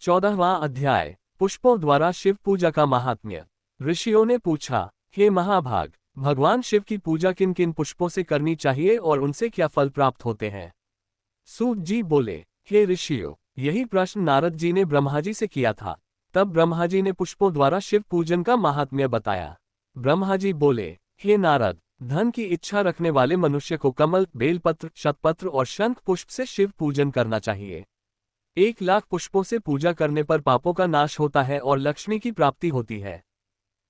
14वां अध्याय, पुष्पों द्वारा शिव पूजा का महात्म्य। ऋषियों ने पूछा, हे महाभाग, भगवान शिव की पूजा किन किन पुष्पों से करनी चाहिए और उनसे क्या फल प्राप्त होते हैं। सूत जी बोले, हे ऋषियों, यही प्रश्न नारद जी ने ब्रह्मा जी से किया था। तब ब्रह्मा जी ने पुष्पों द्वारा शिव पूजन का महात्म्य बताया। ब्रह्मा जी बोले, हे नारद, धन की इच्छा रखने वाले मनुष्य को कमल, बेलपत्र, शतपत्र और शंख पुष्प से शिव पूजन करना चाहिए। 1,00,000 पुष्पों से पूजा करने पर पापों का नाश होता है और लक्ष्मी की प्राप्ति होती है।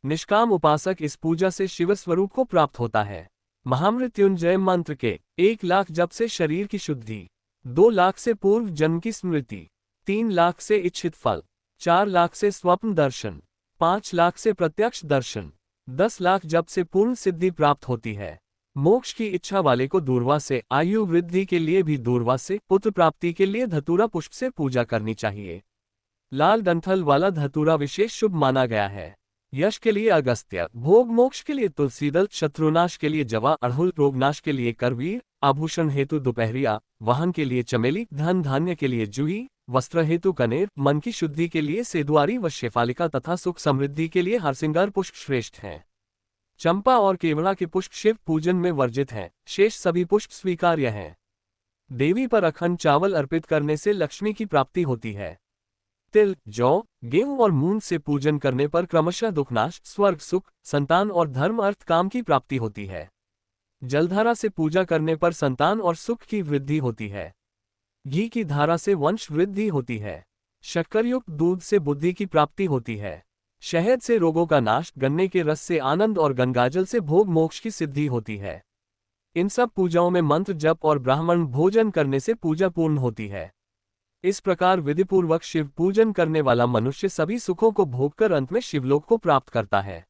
निष्काम उपासक इस पूजा से शिव स्वरूप को प्राप्त होता है। महामृत्युंजय मंत्र के 1,00,000 जप से शरीर की शुद्धि, 2,00,000 से पूर्व जन्म की स्मृति, 3,00,000 से इच्छित फल, 4,00,000 से स्वप्न दर्शन, 5,00,000 से प्रत्यक्ष दर्शन, 10,00,000 जप से पूर्ण सिद्धि प्राप्त होती है। मोक्ष की इच्छा वाले को दूर्वा से, आयु वृद्धि के लिए भी दूर्वा से, पुत्र प्राप्ति के लिए धतूरा पुष्प से पूजा करनी चाहिए। लाल डंठल वाला धतूरा विशेष शुभ माना गया है। यश के लिए अगस्त्य, भोग मोक्ष के लिए तुलसीदल, शत्रुनाश के लिए जवा, अड़हुल, रोगनाश के लिए करवीर, आभूषण हेतु दोपहरिया, वाहन के लिए चमेली, धन धान्य के लिए जूही, वस्त्र हेतु कनेर, मन की शुद्धि के लिए सेदुआरी व शेफालिका तथा सुख समृद्धि के लिए हरसिंगार पुष्प श्रेष्ठ हैं। चंपा और केवड़ा के पुष्प शिव पूजन में वर्जित हैं, शेष सभी पुष्प स्वीकार्य हैं। देवी पर अखंड चावल अर्पित करने से लक्ष्मी की प्राप्ति होती है। तिल, जौ, गेहूं और मूंग से पूजन करने पर क्रमशः दुखनाश, स्वर्ग सुख, संतान और धर्म अर्थ काम की प्राप्ति होती है। जलधारा से पूजा करने पर संतान और सुख की वृद्धि होती है। घी की धारा से वंश वृद्धि होती है। शक्करयुक्त दूध से बुद्धि की प्राप्ति होती है। शहद से रोगों का नाश, गन्ने के रस से आनंद और गंगाजल से भोग मोक्ष की सिद्धि होती है। इन सब पूजाओं में मंत्र जप और ब्राह्मण भोजन करने से पूजा पूर्ण होती है। इस प्रकार विधिपूर्वक शिव पूजन करने वाला मनुष्य सभी सुखों को भोगकर अंत में शिवलोक को प्राप्त करता है।